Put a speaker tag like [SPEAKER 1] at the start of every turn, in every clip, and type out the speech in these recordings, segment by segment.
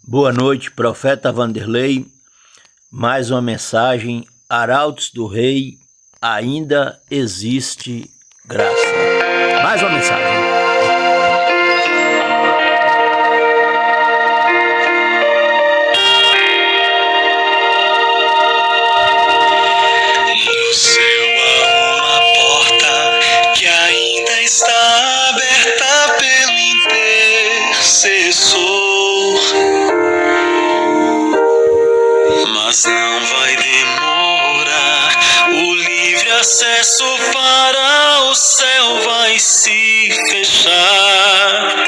[SPEAKER 1] Boa noite, profeta Vanderlei. Mais uma mensagem. Arautos do Rei, ainda existe graça. Mais uma mensagem.
[SPEAKER 2] No céu há uma porta que ainda está aberta pelo intercessor, mas não vai demorar. O livre acesso para o céu vai se fechar.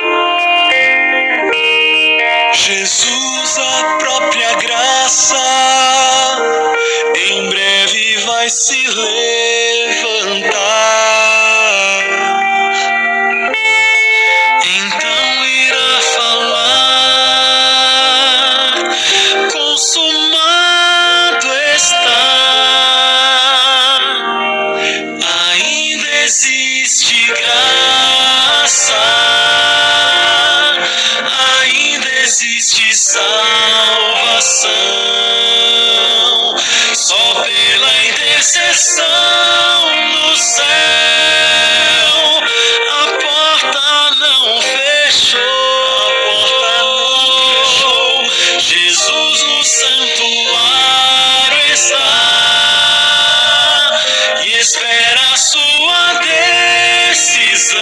[SPEAKER 2] Jesus, a própria graça, em breve vai se levantar. Então irá falar: consumado está. Ainda existe graça, ainda existe salvação. Só pela intercessão do céu, a porta não fechou, a porta não fechou. Jesus no santuário está e espera a sua decisão,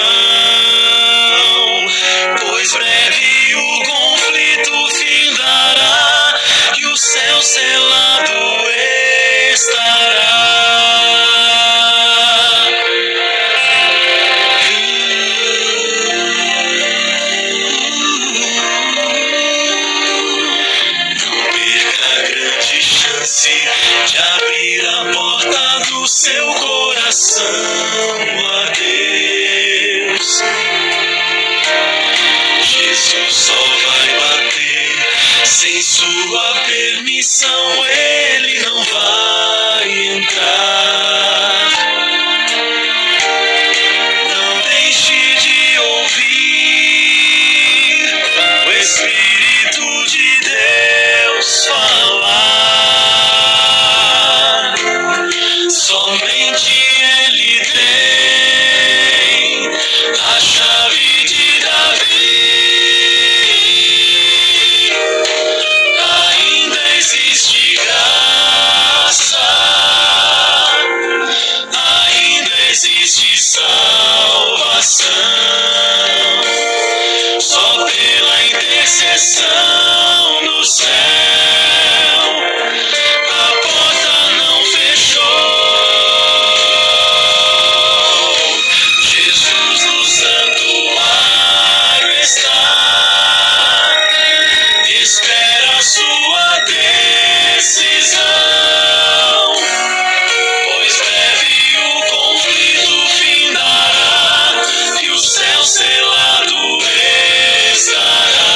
[SPEAKER 2] pois breve o conflito findará e o céu selado estará. Não perca a grande chance de abrir a porta do seu coração a Deus. Jesus só vai bater sem sua permissão, ele não vai entrar. Não deixe de ouvir o Espírito de Deus falar. Somente ele tem a chave de Davi. Ainda existe graça, ainda existe salvação. Só pela intercessão do céu, a porta não fechou. Jesus no santuário está, espera a sua decisão, pois breve o conflito findará e o céu selado estará.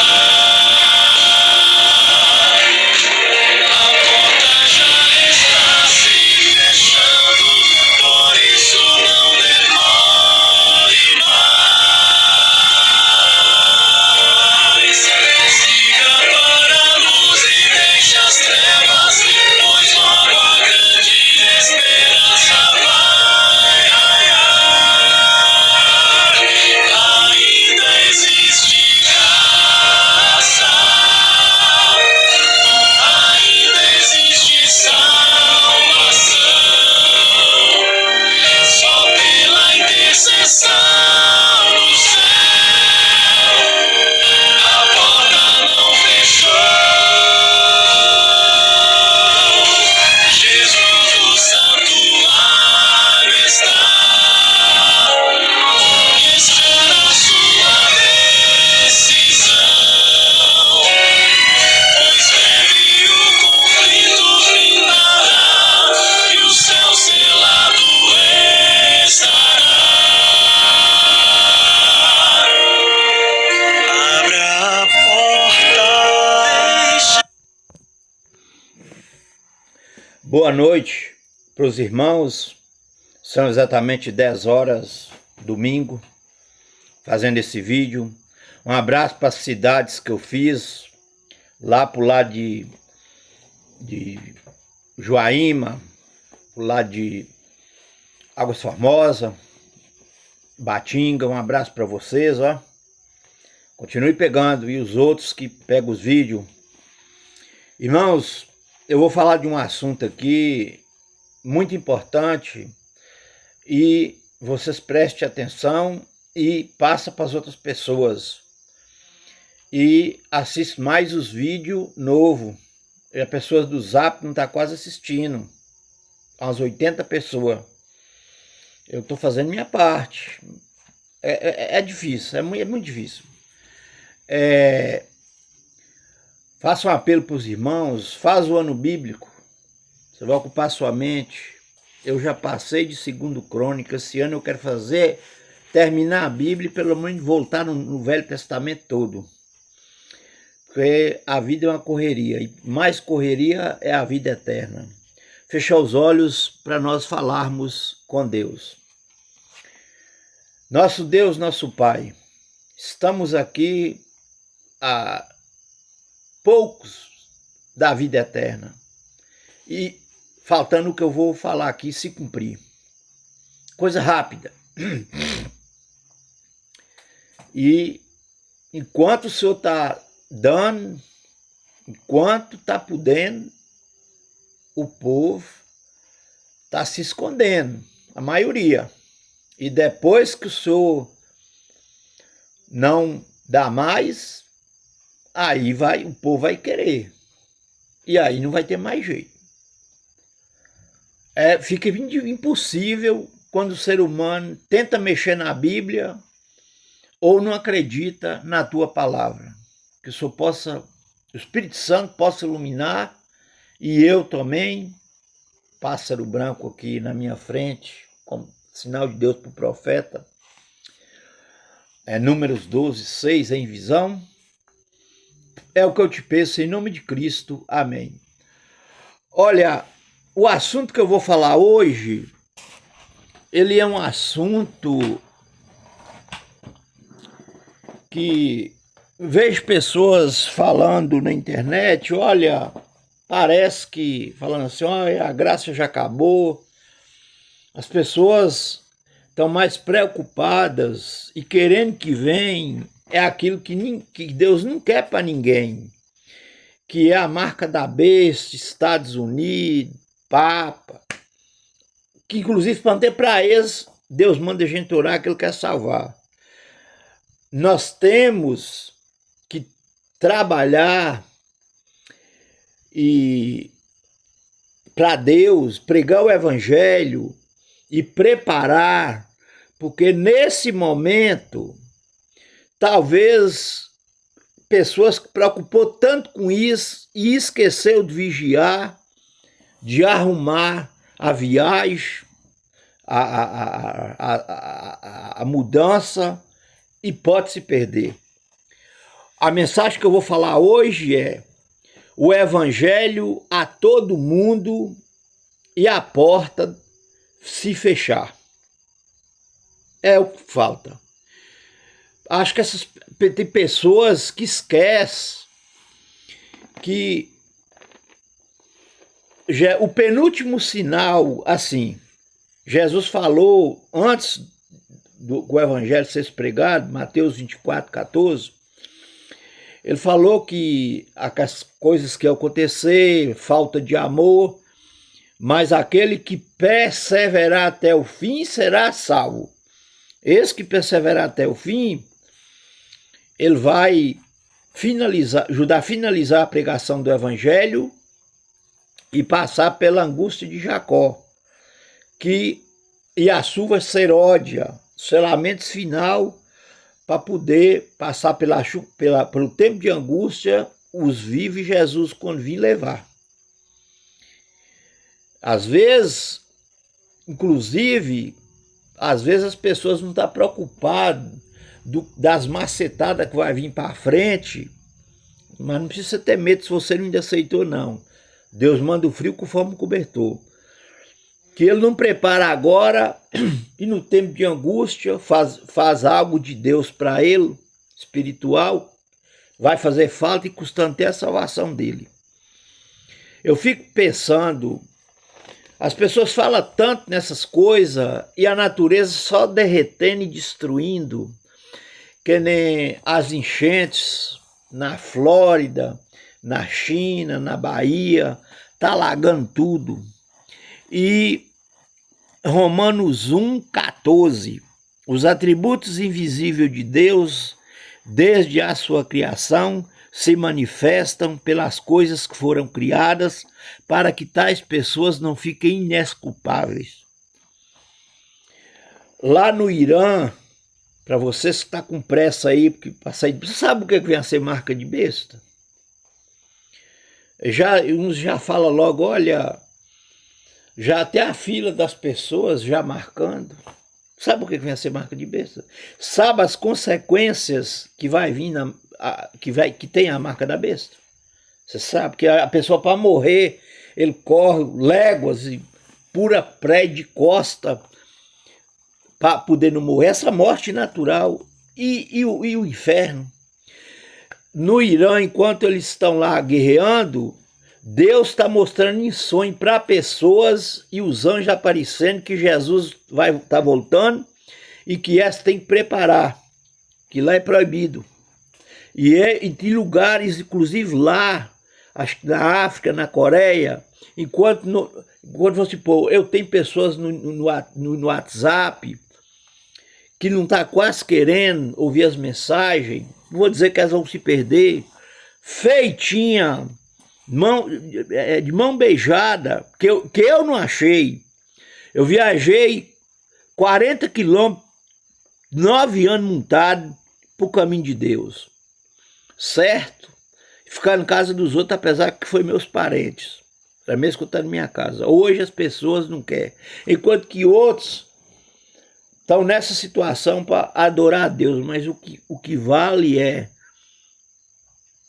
[SPEAKER 2] A porta já está se fechando, por isso não demore mais. Siga para a luz e deixe as trevas, pois logo a grande esperança vai raiar. Ainda existe graça, ainda existe salvação. Só pela intercessão do céu, a porta não fechou. Jesus no santuário está e espera a sua decisão, pois breve o conflito findará e o céu selado estará. Abra a porta, deixe.
[SPEAKER 1] Boa noite para os irmãos. São exatamente 10 horas, domingo, fazendo esse vídeo. Um abraço para as cidades que eu fiz, lá pro lado de Joaíma, pro lado de Águas Formosas, Batinga. Um abraço para vocês, ó. Continue pegando, e os outros que pegam os vídeos. Irmãos, eu vou falar de um assunto aqui muito importante e vocês prestem atenção e passem para as outras pessoas. E assiste mais os vídeos novos. E as pessoas do Zap não estão quase assistindo. Umas 80 pessoas. Eu estou fazendo minha parte. É difícil, é muito difícil. Faça um apelo para os irmãos, faz o ano bíblico. Você vai ocupar sua mente. Eu já passei de 2 Crônicas. Esse ano eu quero terminar a Bíblia e pelo menos voltar no Velho Testamento todo. Porque a vida é uma correria, e mais correria é a vida eterna. Fechar os olhos para nós falarmos com Deus. Nosso Deus, nosso Pai, estamos aqui a poucos da vida eterna. E faltando o que eu vou falar aqui se cumprir. Coisa rápida. E enquanto o Senhor está dando, enquanto está podendo, o povo está se escondendo, a maioria. E depois que o Senhor não dá mais, aí o povo vai querer. E aí não vai ter mais jeito. Fica impossível quando o ser humano tenta mexer na Bíblia ou não acredita na tua palavra. Que o Espírito Santo possa iluminar, e eu também, pássaro branco aqui na minha frente, como sinal de Deus para o profeta, Números 12, 6, em visão. É o que eu te peço, em nome de Cristo, amém. Olha, o assunto que eu vou falar hoje, ele é um assunto que vejo pessoas falando na internet, olha, parece que, falando assim, olha, a graça já acabou. As pessoas estão mais preocupadas e querendo que venha aquilo que Deus não quer para ninguém, que é a marca da besta, Estados Unidos, Papa, que inclusive para eles, Deus manda a gente orar que Ele quer salvar. Nós temos que trabalhar e para Deus, pregar o Evangelho e preparar, porque nesse momento, talvez pessoas que preocupou tanto com isso e esqueceu de vigiar, de arrumar a viagem, a mudança, e pode se perder. A mensagem que eu vou falar hoje é o Evangelho a todo mundo e a porta se fechar. É o que falta. Acho que tem pessoas que esquecem que o penúltimo sinal, assim, Jesus falou antes do Evangelho ser pregado, Mateus 24, 14, ele falou que as coisas que iam acontecer, falta de amor, mas aquele que perseverar até o fim será salvo. Esse que perseverar até o fim, ele vai ajudar a finalizar a pregação do Evangelho e passar pela angústia de Jacó, e a chuva seródia, selamentos final, para poder passar pelo tempo de angústia, os vivos, Jesus quando vir levar. Às vezes, inclusive, as pessoas não estão preocupadas das macetadas que vai vir para frente, mas não precisa ter medo se você não aceitou, não. Deus manda o frio conforme o cobertor. Que Ele não prepara agora e no tempo de angústia faz algo de Deus para ele, espiritual, vai fazer falta e custando até a salvação dele. Eu fico pensando, as pessoas falam tanto nessas coisas e a natureza só derretendo e destruindo, que nem as enchentes na Flórida, na China, na Bahia, tá alagando tudo. E Romanos 1,14, os atributos invisíveis de Deus, desde a sua criação, se manifestam pelas coisas que foram criadas, para que tais pessoas não fiquem inesculpáveis. Lá no Irã, para vocês que estão com pressa aí, porque você sabe o que vem a ser marca de besta? Uns já falam logo, olha, já até a fila das pessoas já marcando. Sabe o que vem a ser marca de besta? Sabe as consequências que vai vir, que tem a marca da besta? Você sabe que a pessoa para morrer, ele corre léguas e pura pré de costa para poder não morrer. Essa morte natural e o inferno. No Irã, enquanto eles estão lá guerreando, Deus está mostrando em sonho para pessoas e os anjos aparecendo que Jesus vai estar voltando e que essa tem que preparar, que lá é proibido. E tem lugares, inclusive lá, acho que na África, na Coreia, enquanto você pô, eu tenho pessoas no WhatsApp que não está quase querendo ouvir as mensagens, não vou dizer que elas vão se perder, feitinha, de mão beijada, que eu não achei. Eu viajei 40 quilômetros, 9 anos montado para o caminho de Deus, certo? Ficar em casa dos outros, apesar que foi meus parentes, era mesmo que eu estou na minha casa. Hoje as pessoas não querem, enquanto que outros estão nessa situação para adorar a Deus, mas o que vale é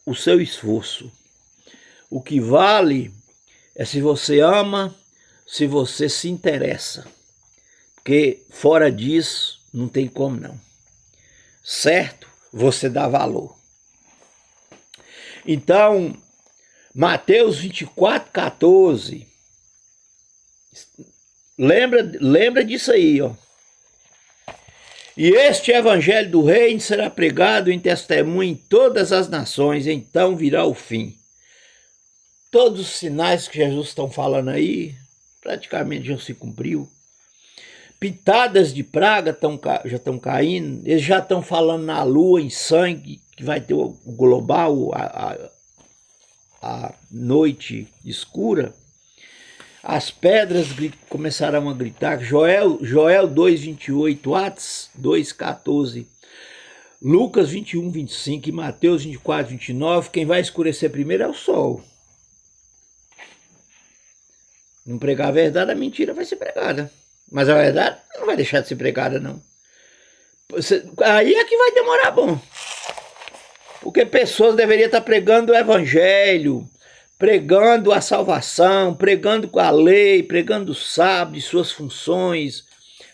[SPEAKER 1] o seu esforço. O que vale é se você ama, se você se interessa. Porque fora disso, não tem como não. Certo? Você dá valor. Então, Mateus 24,14. Lembra disso aí, ó. E este evangelho do reino será pregado em testemunho em todas as nações, então virá o fim. Todos os sinais que Jesus está falando aí, praticamente já se cumpriu. Pitadas de praga já estão caindo, eles já estão falando na lua, em sangue, que vai ter o global, a noite escura. As pedras começarão a gritar. Joel 2,28, Atos 2,14, Lucas 21,25 e Mateus 24,29. Quem vai escurecer primeiro é o sol. Não pregar a verdade, a mentira vai ser pregada. Mas a verdade não vai deixar de ser pregada, não. Aí é que vai demorar bom. Porque pessoas deveriam estar pregando o evangelho, pregando a salvação, pregando a lei, pregando o sábado e suas funções,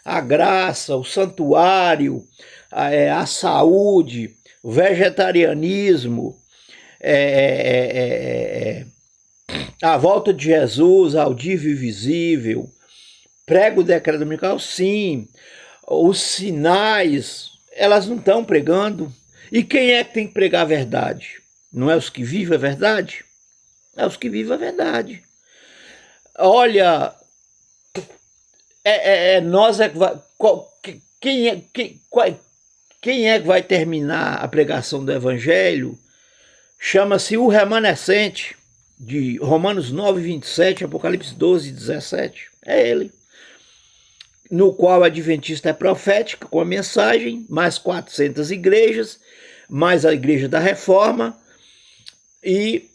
[SPEAKER 1] a graça, o santuário, a saúde, o vegetarianismo, a volta de Jesus, audível e visível, prega o decreto dominical, sim, os sinais, elas não estão pregando. E quem é que tem que pregar a verdade? Não é os que vivem a verdade? É os que vivem a verdade. Olha, nós é que vai... Quem é que vai terminar a pregação do evangelho? Chama-se o remanescente, de Romanos 9,27, Apocalipse 12,17. É ele. No qual a adventista é profética, com a mensagem, mais 400 igrejas, mais a igreja da reforma, e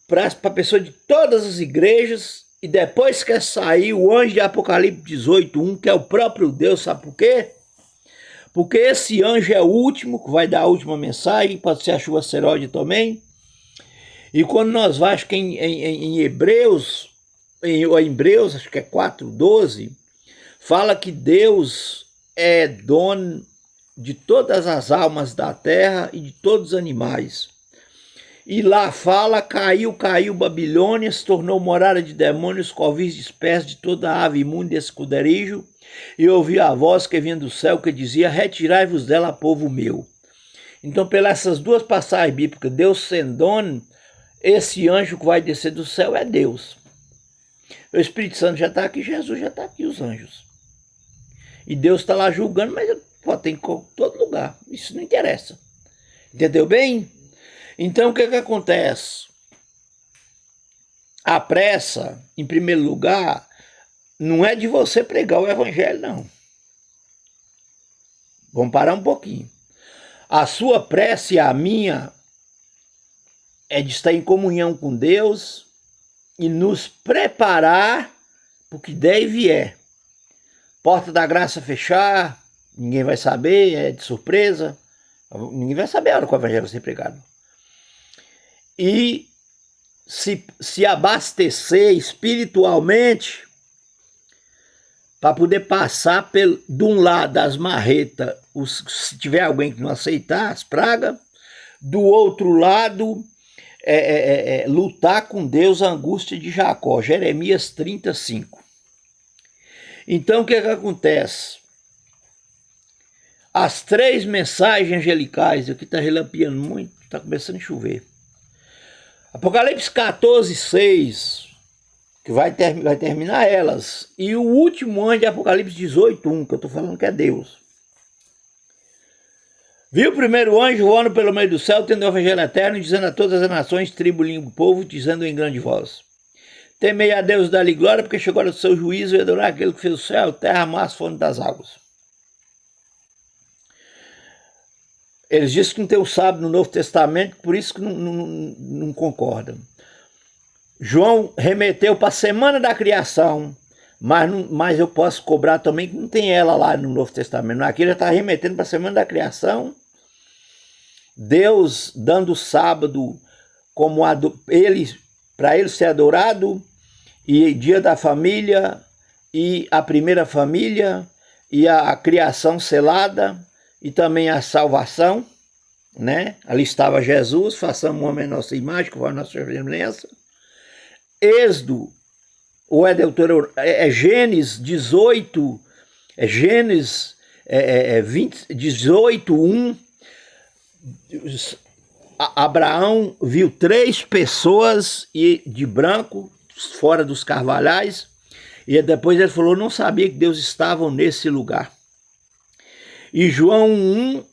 [SPEAKER 1] para a pessoa de todas as igrejas, e depois quer sair o anjo de Apocalipse 18:1, que é o próprio Deus, sabe por quê? Porque esse anjo é o último, que vai dar a última mensagem, pode ser a chuva seróide também. E quando nós vamos, acho que em Hebreus, acho que é 4:12, fala que Deus é dono de todas as almas da terra e de todos os animais. E lá fala, caiu Babilônia, se tornou morada de demônios, covis dispersos de toda ave imunda e escuderijo, e ouvi a voz que vinha do céu que dizia, retirai-vos dela, povo meu. Então, pelas essas duas passagens bíblicas, Deus sendone, esse anjo que vai descer do céu é Deus. O Espírito Santo já está aqui, Jesus já está aqui, os anjos. E Deus está lá julgando, mas pode ter em todo lugar. Isso não interessa. Entendeu bem? Então, o que acontece? A pressa, em primeiro lugar, não é de você pregar o evangelho, não. Vamos parar um pouquinho. A sua pressa e a minha é de estar em comunhão com Deus e nos preparar para o que der e vier. Porta da graça fechar, ninguém vai saber, é de surpresa. Ninguém vai saber a hora que o evangelho vai ser pregado. E se abastecer espiritualmente para poder passar de um lado das marretas, se tiver alguém que não aceitar as pragas, do outro lado lutar com Deus a angústia de Jacó, Jeremias 35. Então o que acontece? As 3 mensagens angelicais, aqui está relampeando muito, está começando a chover. Apocalipse 14, 6, que vai terminar elas. E o último anjo de Apocalipse 18, 1, que eu estou falando que é Deus. Viu o primeiro anjo voando pelo meio do céu, tendo o evangelho eterno, dizendo a todas as nações, tribo, língua, povo, dizendo em grande voz. Temei a Deus, dá-lhe glória, porque chegou o seu juízo e adorar aquele que fez o céu, terra, mar, as fontes das águas. Eles dizem que não tem o sábio no Novo Testamento, por isso que não concordam. João remeteu para a semana da criação, mas eu posso cobrar também que não tem ela lá no Novo Testamento. Aqui já está remetendo para a semana da criação, Deus dando o sábado como para ele ser adorado, e dia da família, e a primeira família, e a criação selada, e também a salvação, né? Ali estava Jesus, façamos um homem à nossa imagem, conforme a nossa semelhança. Êxodo, ou é Gênesis 18, Gênesis 18, 1. Abraão viu 3 pessoas de branco, fora dos carvalhais, e depois ele falou, não sabia que Deus estava nesse lugar. E João 1,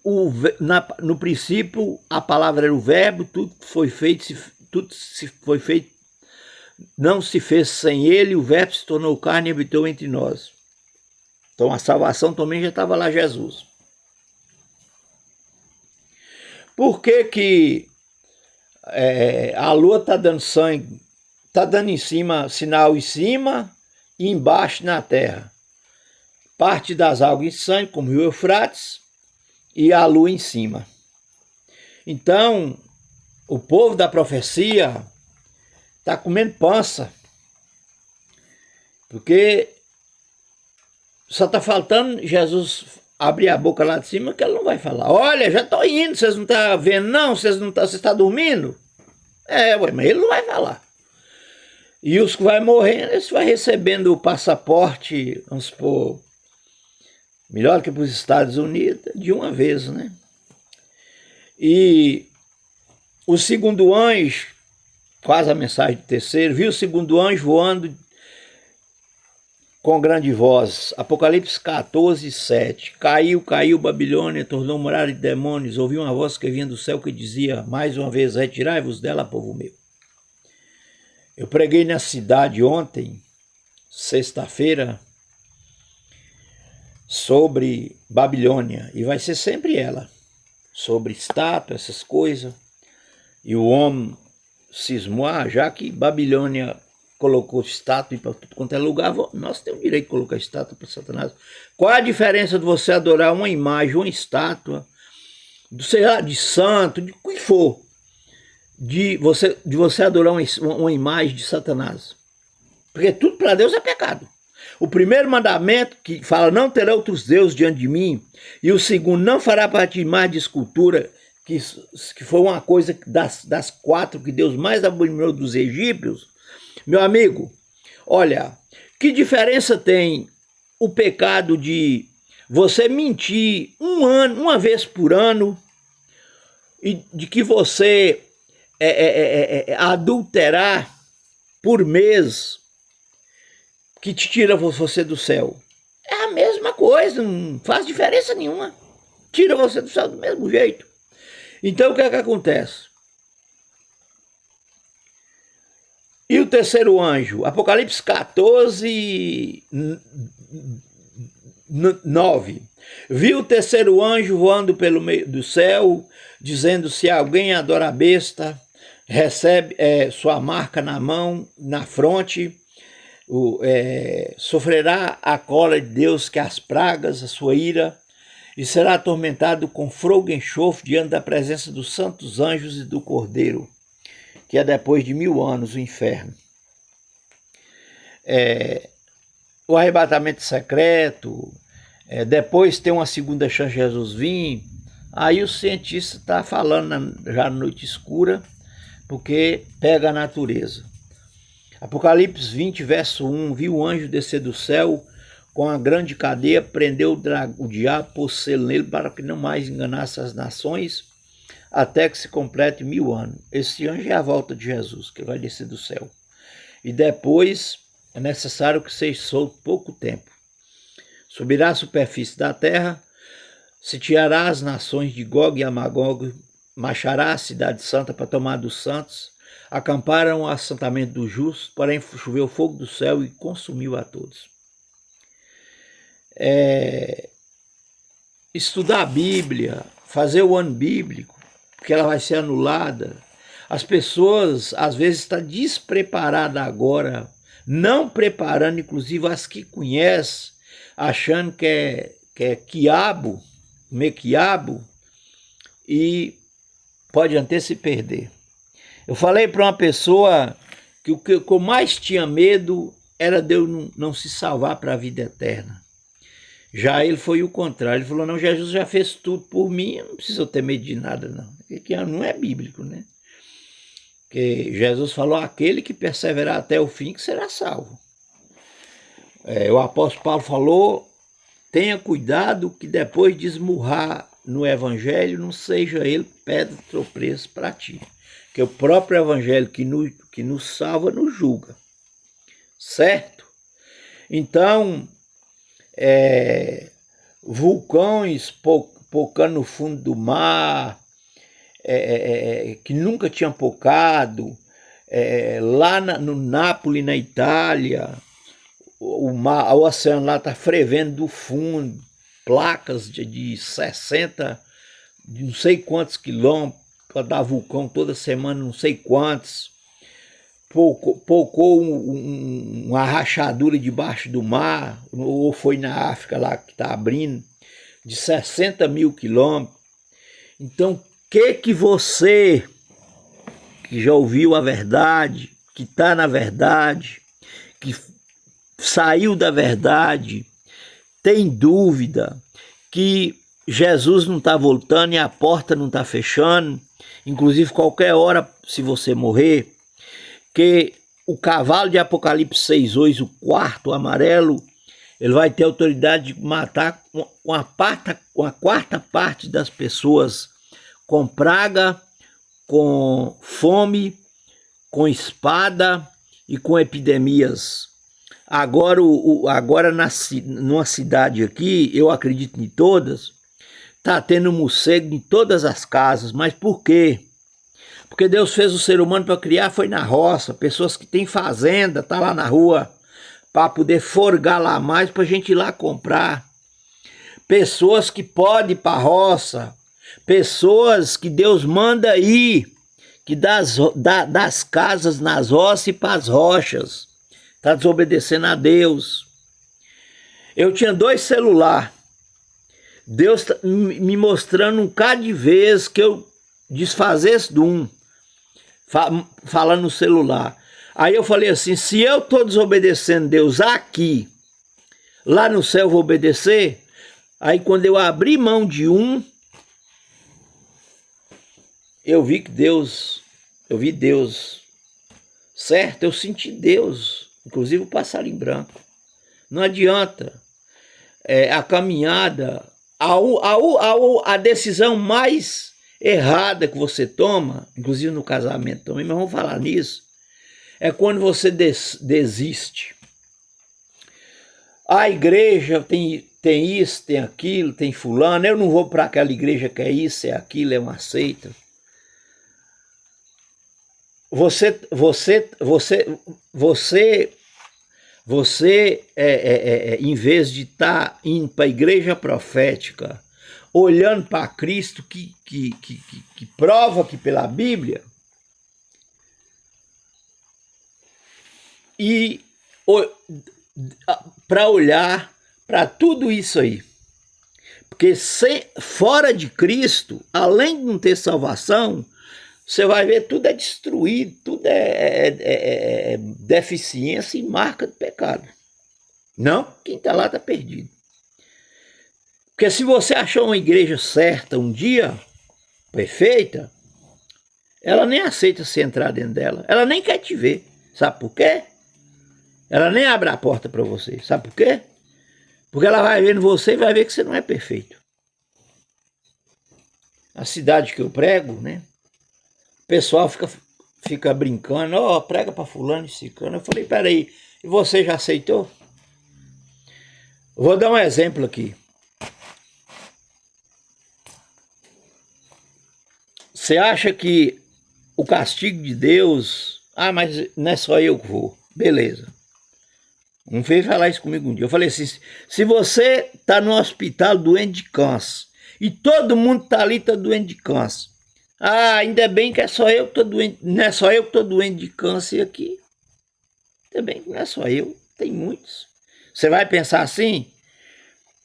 [SPEAKER 1] no princípio, a palavra era o verbo, tudo foi feito, não se fez sem ele, o verbo se tornou carne e habitou entre nós. Então a salvação também já estava lá, Jesus. Por que a lua está dando sangue, está dando em cima, sinal em cima e embaixo na terra? Parte das águas em sangue, como o rio Eufrates, e a lua em cima. Então, o povo da profecia está comendo pança, porque só está faltando Jesus abrir a boca lá de cima que ele não vai falar. Olha, já estou indo, vocês não estão vendo não? Vocês estão dormindo? Mas ele não vai falar. E os que vai morrendo, eles vão recebendo o passaporte, vamos supor, melhor que para os Estados Unidos, de uma vez, né? E o segundo anjo, quase a mensagem do terceiro, viu o segundo anjo voando com grande voz. Apocalipse 14, 7. Caiu Babilônia, tornou morada de demônios. Ouvi uma voz que vinha do céu que dizia, mais uma vez, retirai-vos dela, povo meu. Eu preguei na cidade ontem, sexta-feira, sobre Babilônia, e vai ser sempre ela, sobre estátua, essas coisas, e o homem cismou, já que Babilônia colocou estátua para tudo quanto é lugar, nós temos o direito de colocar estátua para Satanás. Qual a diferença de você adorar uma imagem, uma estátua, sei lá, de santo, de o que for, de você adorar uma imagem de Satanás? Porque tudo para Deus é pecado. O primeiro mandamento, que fala, não terá outros deuses diante de mim, e o segundo, não fará parte de imagem de escultura, que foi uma coisa das 4 que Deus mais abominou dos egípcios. Meu amigo, olha, que diferença tem o pecado de você mentir uma vez por ano, e de que você adulterar por mês, que te tira você do céu? É a mesma coisa, não faz diferença nenhuma. Tira você do céu do mesmo jeito. Então o que é que acontece? E o terceiro anjo? Apocalipse 14, 9. Viu o terceiro anjo voando pelo meio do céu, dizendo, se alguém adora a besta, recebe sua marca na mão, na fronte, sofrerá a cólera de Deus, que as pragas, a sua ira, e será atormentado com fogo e enxofre diante da presença dos santos anjos e do Cordeiro, que é depois de 1000 anos o inferno. O arrebatamento secreto, depois tem uma segunda chance de Jesus vir. Aí o cientista está falando já na noite escura, porque pega a natureza. Apocalipse 20, verso 1, viu o anjo descer do céu com a grande cadeia, prendeu o diabo, pôs selo nele para que não mais enganasse as nações, até que se complete 1000 anos. Esse anjo é a volta de Jesus, que vai descer do céu. E depois é necessário que seja solto pouco tempo. Subirá à superfície da terra, sitiará as nações de Gog e Magog, marchará a cidade santa para tomar dos santos, acamparam o assentamento dos justos, porém choveu fogo do céu e consumiu a todos. Estudar a Bíblia, fazer o ano bíblico, porque ela vai ser anulada. As pessoas, às vezes, estão despreparadas agora, não preparando, inclusive, as que conhecem, achando que é quiabo, comer quiabo, e pode até se perder. Eu falei para uma pessoa que o que eu mais tinha medo era de eu não se salvar para a vida eterna. Já ele foi o contrário, ele falou, não, Jesus já fez tudo por mim, eu não preciso ter medo de nada não. Que não é bíblico, né? Porque Jesus falou, aquele que perseverar até o fim que será salvo. O apóstolo Paulo falou, tenha cuidado que depois de esmurrar no evangelho, não seja ele pedra de tropeço para ti. Que o próprio evangelho que nos salva, nos julga. Certo? Então, vulcões pocando no fundo do mar, que nunca tinham pocado, lá no Nápoles, na Itália, o oceano lá está fervendo do fundo, placas de 60, de não sei quantos quilômetros, para dar vulcão toda semana, não sei quantos. Pocou uma rachadura debaixo do mar, ou foi na África lá que está abrindo, de 60 mil quilômetros. Então, que você, que já ouviu a verdade, que está na verdade, que saiu da verdade, tem dúvida que Jesus não está voltando e a porta não está fechando, inclusive qualquer hora, se você morrer, que o cavalo de Apocalipse 6:8, o quarto, o amarelo, ele vai ter autoridade de matar uma quarta parte das pessoas com praga, com fome, com espada e com epidemias. Agora, numa cidade aqui, eu acredito em todas, está tendo morcego em todas as casas. Mas por quê? Porque Deus fez o ser humano para criar, foi na roça. Pessoas que têm fazenda, tá lá na rua, para poder forgar lá mais, para a gente ir lá comprar. Pessoas que podem ir para a roça. Pessoas que Deus manda ir, que das casas nas roças e para as rochas. Está desobedecendo a Deus. Eu tinha 2 celulares. Deus tá me mostrando um cada de vez que eu desfazesse de um, falando no celular. Aí eu falei assim, se eu estou desobedecendo Deus aqui, lá no céu eu vou obedecer. Aí quando eu abri mão de um, eu vi Deus, certo? Eu senti Deus, inclusive o passarinho branco. Não adianta, a caminhada, a decisão mais errada que você toma, inclusive no casamento também, mas vamos falar nisso, é quando você desiste. A igreja tem isso, tem aquilo, tem fulano, eu não vou para aquela igreja que é isso, é aquilo, é uma seita. Você em vez de estar indo para a igreja profética, olhando para Cristo que prova que pela Bíblia, e para olhar para tudo isso aí. Porque fora de Cristo, além de não ter salvação, você vai ver tudo é destruído, tudo é deficiência e marca de pecado. Não, quem está lá está perdido. Porque se você achou uma igreja certa um dia, perfeita, ela nem aceita você entrar dentro dela. Ela nem quer te ver. Sabe por quê? Ela nem abre a porta para você. Sabe por quê? Porque ela vai vendo você e vai ver que você não é perfeito. A cidade que eu prego, né? O pessoal fica brincando, prega para fulano e ciclano. Eu falei, peraí, e você já aceitou? Vou dar um exemplo aqui. Você acha que o castigo de Deus... mas não é só eu que vou. Beleza. Um veio falar isso comigo um dia. Eu falei assim, se você está no hospital doente de câncer, e todo mundo está ali, está doente de câncer. Ainda bem que é só eu que estou doente, não é só eu que estou doente de câncer aqui. Ainda bem que não é só eu, tem muitos. Você vai pensar assim?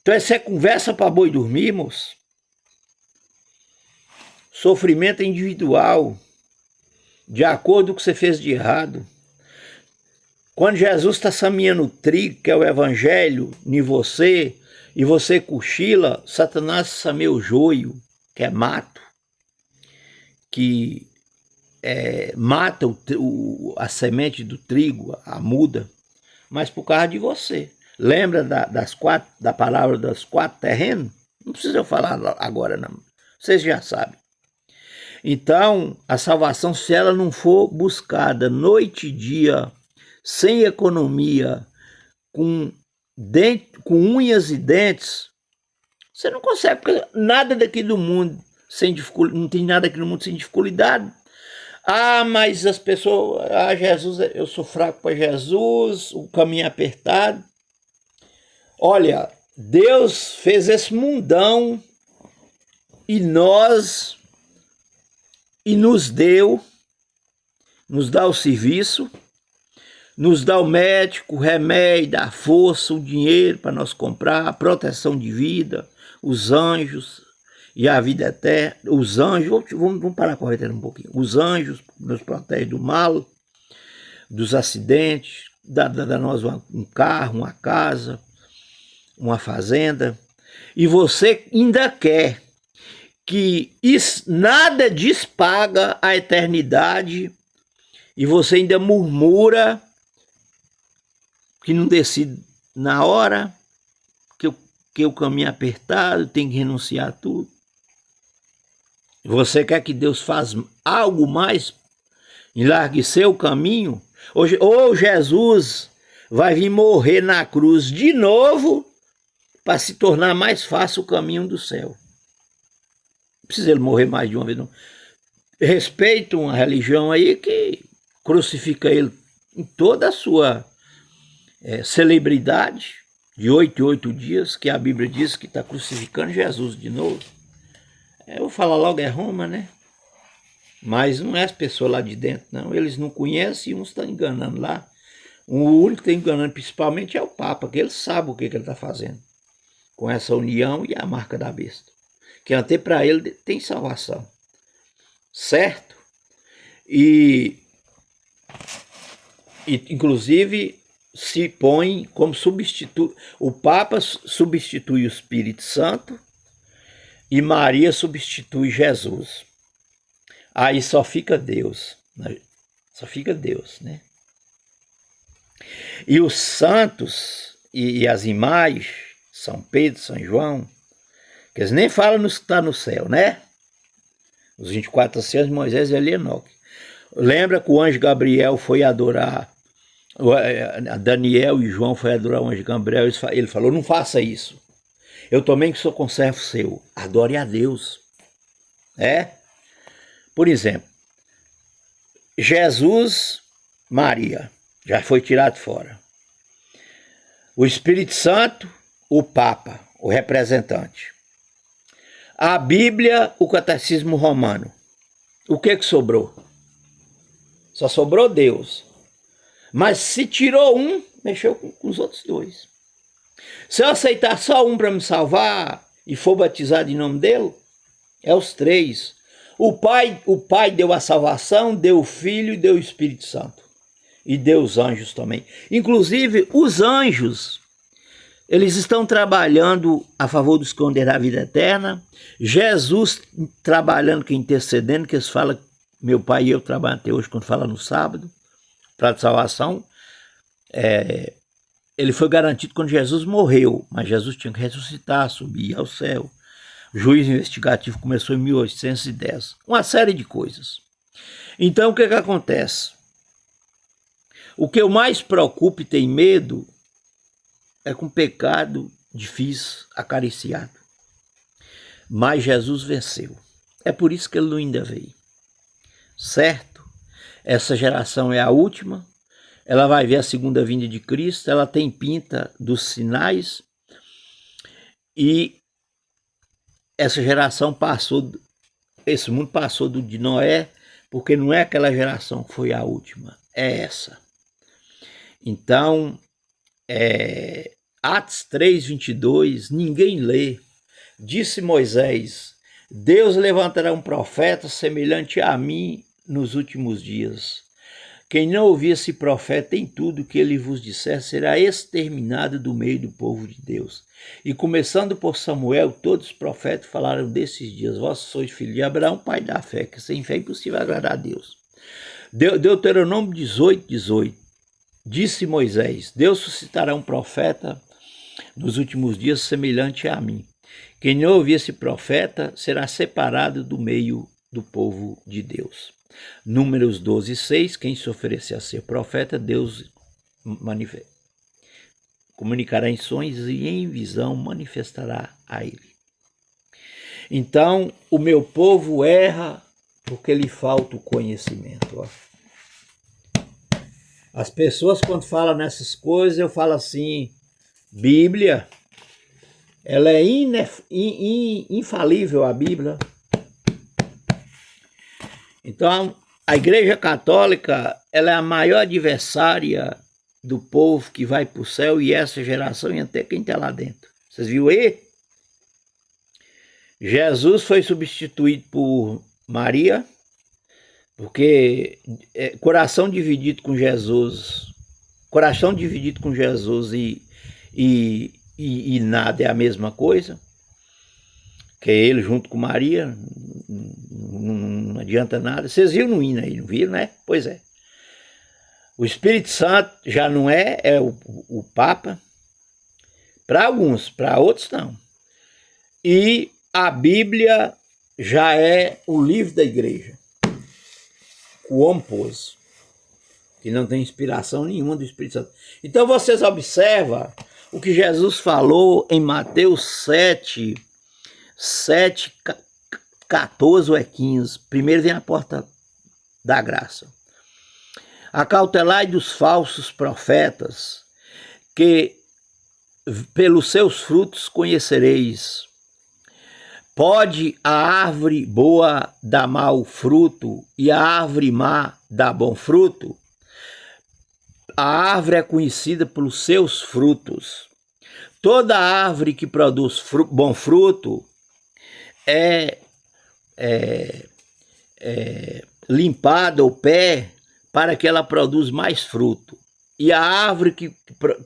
[SPEAKER 1] Então essa é conversa para boi dormir, moço. Sofrimento individual, de acordo com o que você fez de errado. Quando Jesus está semeando o trigo, que é o evangelho, em você, e você cochila, Satanás semeia o joio, que é mato, que mata a semente do trigo, a muda, mas por causa de você. Lembra da palavra das 4 terrenos? Não precisa eu falar agora, não. Vocês já sabem. Então, a salvação, se ela não for buscada noite e dia, sem economia, com unhas e dentes, você não consegue, porque nada daqui do mundo não tem nada aqui no mundo sem dificuldade. Mas as pessoas, Jesus, eu sou fraco para Jesus, o caminho é apertado. Olha, Deus fez esse mundão e nos dá o serviço, nos dá o médico, o remédio, a força, o dinheiro para nós comprar, a proteção de vida, os anjos e a vida eterna. Os anjos, vamos parar com a corretera um pouquinho. Os anjos nos protegem do mal, dos acidentes, dá nós um carro, uma casa, uma fazenda. E você ainda quer que nada disso paga a eternidade, e você ainda murmura que não decide na hora, que o caminho é apertado, tem que renunciar a tudo. Você quer que Deus faça algo mais? Enlarguecer o caminho? Ou Jesus vai vir morrer na cruz de novo para se tornar mais fácil o caminho do céu. Não precisa ele morrer mais de uma vez, não. Respeito uma religião aí que crucifica ele em toda a sua celebridade, de 8 em 8 dias, que a Bíblia diz que está crucificando Jesus de novo. Eu vou falar logo, é Roma, né? Mas não é as pessoas lá de dentro, não. Eles não conhecem e uns estão enganando lá. O único que está enganando principalmente é o Papa, que ele sabe o que ele está fazendo com essa união e a marca da besta. Que até para ele tem salvação. Certo? E inclusive se põe como substituto. O Papa substitui o Espírito Santo e Maria substitui Jesus. Aí só fica Deus. Só fica Deus, né? E os santos e as imagens, São Pedro, São João, que eles nem falam no que está no céu, né? Os 24 anciãos de Moisés e Enoque. Lembra que o anjo Gabriel foi adorar, Daniel e João foi adorar o anjo Gabriel, ele falou, não faça isso. Eu também que sou conservo seu, adore a Deus. Por exemplo, Jesus, Maria, já foi tirado fora. O Espírito Santo, o Papa, o representante. A Bíblia, o Catecismo Romano. O que sobrou? Só sobrou Deus. Mas se tirou um, mexeu com os outros dois. Se eu aceitar só um para me salvar e for batizado em nome dele, é os três. O Pai deu a salvação, deu o Filho e deu o Espírito Santo. E deu os anjos também. Inclusive, os anjos, eles estão trabalhando a favor dos que esconderão a vida eterna. Jesus trabalhando, que intercedendo, que eles falam, meu pai e eu trabalham até hoje, quando fala no sábado, para a salvação. Ele foi garantido quando Jesus morreu, mas Jesus tinha que ressuscitar, subir ao céu. O juízo investigativo começou em 1810. Uma série de coisas. Então, o que acontece? O que eu mais preocupo e tenho medo é com pecado difícil, acariciado. Mas Jesus venceu. É por isso que ele ainda veio. Certo? Essa geração é a última. Ela vai ver a segunda vinda de Cristo. Ela tem pinta dos sinais. E essa geração passou, esse mundo passou de Noé, porque não é aquela geração que foi a última, é essa. Então, Atos 3:22, ninguém lê. Disse Moisés, Deus levantará um profeta semelhante a mim nos últimos dias. Quem não ouvir esse profeta em tudo que ele vos disser será exterminado do meio do povo de Deus. E começando por Samuel, todos os profetas falaram desses dias. Vós sois filho de Abraão, pai da fé, que sem fé é impossível agradar a Deus. Deuteronômio 18:18. Disse Moisés, Deus suscitará um profeta nos últimos dias semelhante a mim. Quem não ouvir esse profeta será separado do meio do povo de Deus. Números 12:6, quem se oferecer a ser profeta, Deus comunicará em sonhos e em visão manifestará a ele. Então, o meu povo erra porque lhe falta o conhecimento. As pessoas, quando falam nessas coisas, eu falo assim, Bíblia, ela é infalível, a Bíblia. Então, a Igreja Católica, ela é a maior adversária do povo que vai para o céu, e essa geração e até quem está lá dentro. Vocês viram aí? Jesus foi substituído por Maria, porque coração dividido com Jesus e nada é a mesma coisa, que é ele junto com Maria, não adianta nada. Vocês viram no hino aí, não viram, né? Pois é. O Espírito Santo já não é o Papa, para alguns, para outros não. E a Bíblia já é o livro da igreja. O homem pôs, que não tem inspiração nenhuma do Espírito Santo. Então vocês observam o que Jesus falou em Mateus 7:14 ou 15. Primeiro vem a porta da graça. Acautelai dos falsos profetas, que pelos seus frutos conhecereis. Pode a árvore boa dar mau fruto e a árvore má dar bom fruto? A árvore é conhecida pelos seus frutos. Toda árvore que produz bom fruto é limpada o pé para que ela produza mais fruto. e a árvore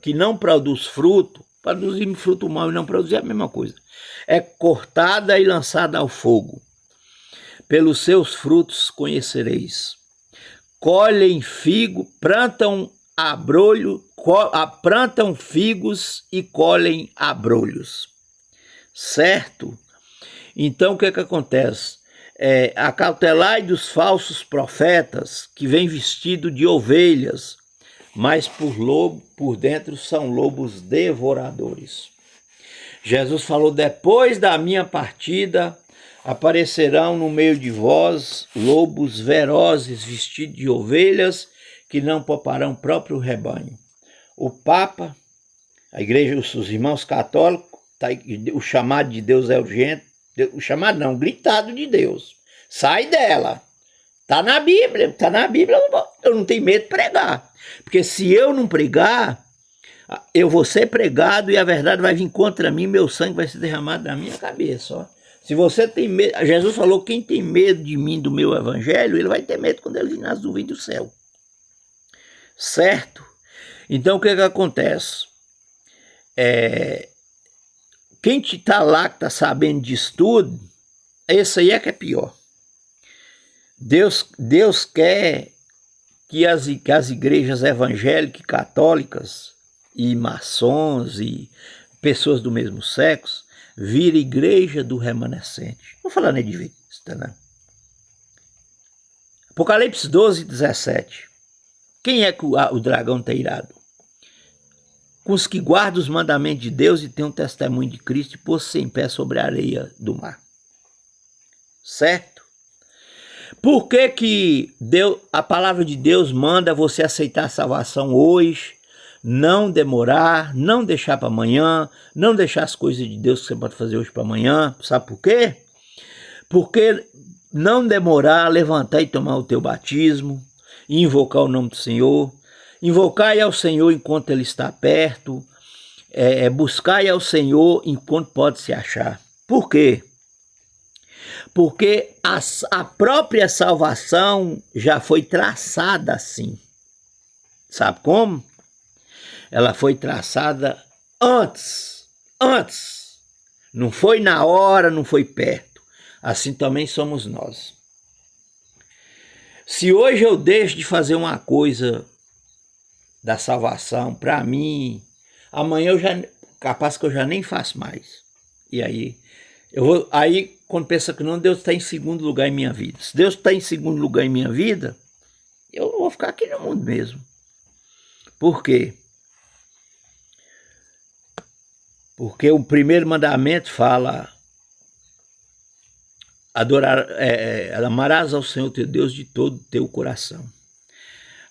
[SPEAKER 1] que não produz fruto, produzir fruto mau e não produzir é a mesma coisa, é cortada e lançada ao fogo. Pelos seus frutos conhecereis. Colhem figo, plantam abrolho, plantam figos e colhem abrolhos. Certo? Então o que acontece? Acautelai dos falsos profetas que vêm vestidos de ovelhas, mas por dentro são lobos devoradores. Jesus falou: depois da minha partida aparecerão no meio de vós lobos ferozes vestidos de ovelhas que não pouparão o próprio rebanho. O Papa, a igreja, os irmãos católicos, o chamado de Deus é urgente, o chamado não, o gritado de Deus. Sai dela. Está na Bíblia, eu não tenho medo de pregar. Porque se eu não pregar, eu vou ser pregado e a verdade vai vir contra mim, meu sangue vai ser derramado na minha cabeça. Ó. Se você tem medo, Jesus falou, quem tem medo de mim, do meu evangelho, ele vai ter medo quando ele vir nas nuvens do céu. Certo? Então o que acontece? Quem está lá, que está sabendo disso tudo, esse aí é que é pior. Deus quer que as igrejas evangélicas, católicas e maçons e pessoas do mesmo sexo virem igreja do remanescente. Não vou falar nem de vista, não. Apocalipse 12, 17. Quem é que o dragão está irado? Com os que guardam os mandamentos de Deus e têm um testemunho de Cristo e pôs-se em pé sobre a areia do mar. Certo? Por que a palavra de Deus manda você aceitar a salvação hoje, não demorar, não deixar para amanhã, não deixar as coisas de Deus que você pode fazer hoje para amanhã? Sabe por quê? Porque não demorar, levantar e tomar o teu batismo, e invocar o nome do Senhor, invocar ao Senhor enquanto Ele está perto, buscar ao Senhor enquanto pode se achar. Por quê? Porque a própria salvação já foi traçada assim. Sabe como? Ela foi traçada antes. Não foi na hora, não foi perto. Assim também somos nós. Se hoje eu deixo de fazer uma coisa da salvação para mim, amanhã capaz que eu já nem faço mais. E aí, quando pensa que não, Deus está em segundo lugar em minha vida. Se Deus está em segundo lugar em minha vida, eu vou ficar aqui no mundo mesmo. Por quê? Porque o primeiro mandamento fala: amarás ao Senhor teu Deus de todo o teu coração.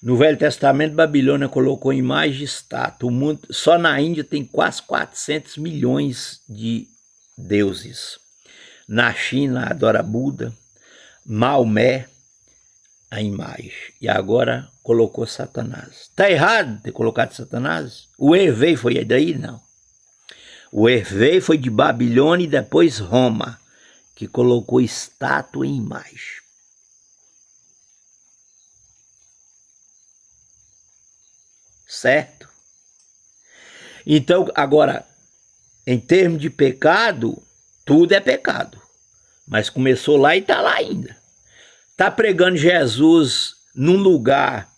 [SPEAKER 1] No Velho Testamento, Babilônia colocou em mais de estátua. O mundo, só na Índia tem quase 400 milhões de deuses. Na China adora Buda, Maomé, a imagem. E agora colocou Satanás. Está errado ter colocado Satanás? O Hervé foi daí? Não. O Hervé foi de Babilônia e depois Roma, que colocou estátua e imagem. Certo? Então, agora, em termos de pecado, tudo é pecado. Mas começou lá e está lá ainda. Está pregando Jesus num lugar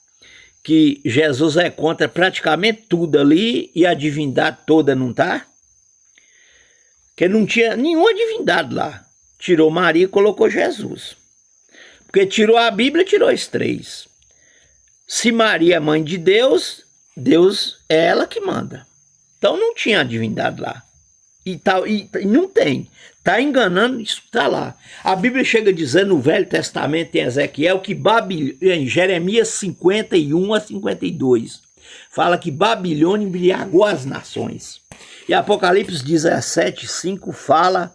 [SPEAKER 1] que Jesus é contra praticamente tudo ali e a divindade toda não está? Porque não tinha nenhuma divindade lá. Tirou Maria e colocou Jesus. Porque tirou a Bíblia, tirou os três. Se Maria é mãe de Deus, Deus é ela que manda. Então não tinha divindade lá. E não tem. Está enganando, isso está lá. A Bíblia chega dizendo no Velho Testamento, em Ezequiel, que em Jeremias 51 a 52, fala que Babilônia embriagou as nações. E Apocalipse 17, 5 fala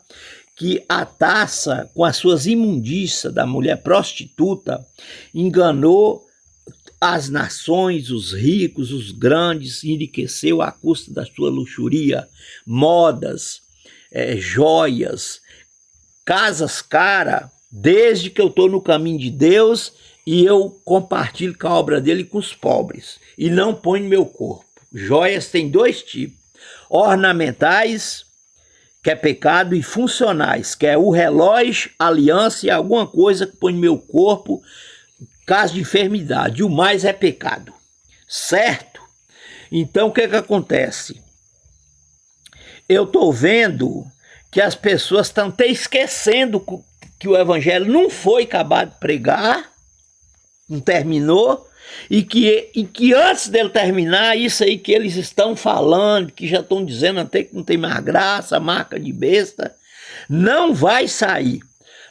[SPEAKER 1] que a taça, com as suas imundícias da mulher prostituta, enganou as nações, os ricos, os grandes, enriqueceu à custa da sua luxúria, modas, joias, casas caras. Desde que eu estou no caminho de Deus, e eu compartilho com a obra dele com os pobres, e não ponho no meu corpo. Joias tem dois tipos: ornamentais, que é pecado, e funcionais, que é o relógio, aliança e alguma coisa que põe no meu corpo, caso de enfermidade. O mais é pecado, certo? Então o que acontece? Eu estou vendo que as pessoas estão até esquecendo que o evangelho não foi acabado de pregar, não terminou, e que antes dele terminar, isso aí que eles estão falando, que já estão dizendo até que não tem mais graça, marca de besta, não vai sair.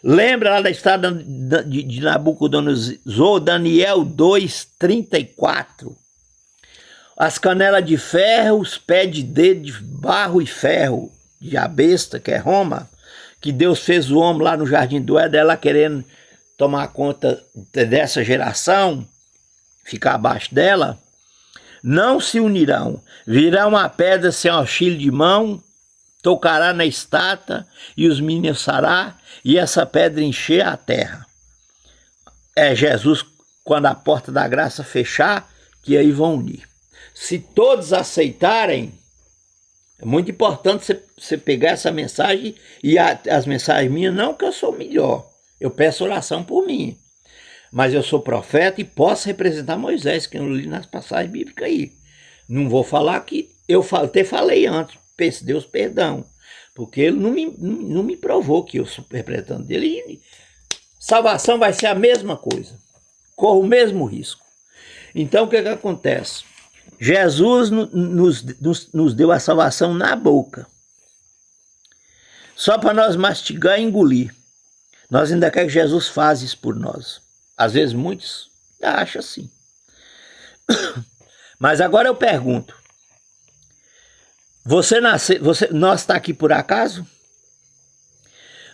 [SPEAKER 1] Lembra lá da história de Nabucodonosor, Daniel 2:34. As canelas de ferro, os pés de dedo de barro e ferro, de a besta, que é Roma, que Deus fez o homem lá no Jardim do Éden, ela querendo tomar conta dessa geração, ficar abaixo dela, não se unirão, virá uma pedra sem auxílio de mão, tocará na estátua e os esmiuçará, e essa pedra encher a terra. É Jesus, quando a porta da graça fechar, que aí vão unir. Se todos aceitarem, é muito importante você pegar essa mensagem, e as mensagens minhas, não que eu sou melhor, eu peço oração por mim, mas eu sou profeta e posso representar Moisés, que eu li nas passagens bíblicas aí. Não vou falar que eu até falei antes, peço Deus perdão, porque ele não me provou que eu sou representante dele. E salvação vai ser a mesma coisa, corre o mesmo risco. Então o que acontece? Jesus nos deu a salvação na boca, só para nós mastigar e engolir. Nós ainda queremos que Jesus faça isso por nós. Às vezes muitos acham assim. Mas agora eu pergunto, nós está aqui por acaso?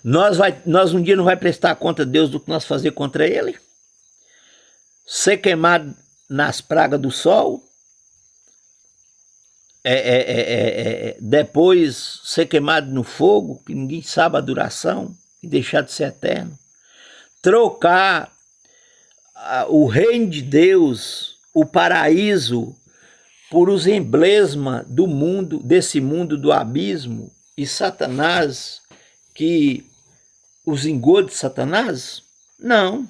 [SPEAKER 1] Nós um dia não vai prestar conta de Deus do que nós fazer contra ele? Ser queimado nas pragas do sol? Depois ser queimado no fogo, que ninguém sabe a duração, e deixar de ser eterno? Trocar o reino de Deus, o paraíso, por os emblemas do mundo, desse mundo do abismo, e Satanás, que os engodos de Satanás? Não.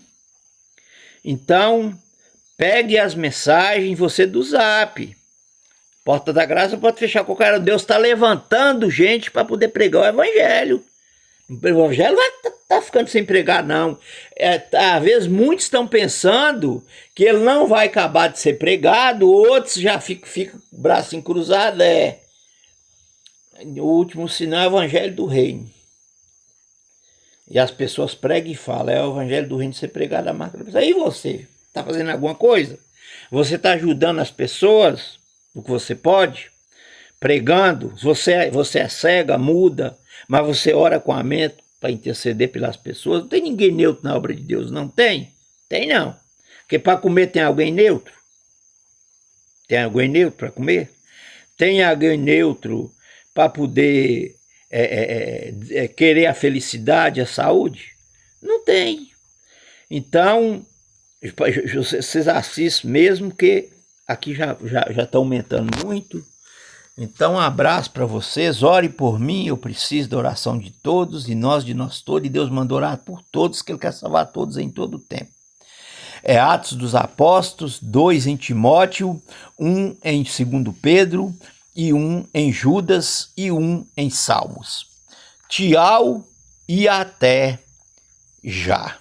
[SPEAKER 1] Então, pegue as mensagens, você do Zap. Porta da Graça pode fechar qualquer hora. Deus está levantando gente para poder pregar o evangelho. O evangelho vai tá ficando sem pregar, não. Às vezes muitos estão pensando que ele não vai acabar de ser pregado, outros já ficam com o braço cruzado. O último sinal é o evangelho do reino. E as pessoas pregam e falam, é o evangelho do reino ser pregado a marca da pessoa. E você? Está fazendo alguma coisa? Você está ajudando as pessoas o que você pode? Pregando? Você é cega, muda, mas você ora com a mente para interceder pelas pessoas. Não tem ninguém neutro na obra de Deus, não tem? Tem não. Porque para comer tem alguém neutro? Tem alguém neutro para comer? Tem alguém neutro para poder querer a felicidade, a saúde? Não tem. Então, vocês assistem mesmo, que aqui já está aumentando muito. Então, um abraço para vocês, ore por mim, eu preciso da oração de todos, e nós de nós todos, e Deus mandou orar por todos, que Ele quer salvar todos em todo o tempo. É Atos dos Apóstolos, 2 em Timóteo, 1 em 2 Pedro, e 1 em Judas, e 1 em Salmos. Tchau e até já.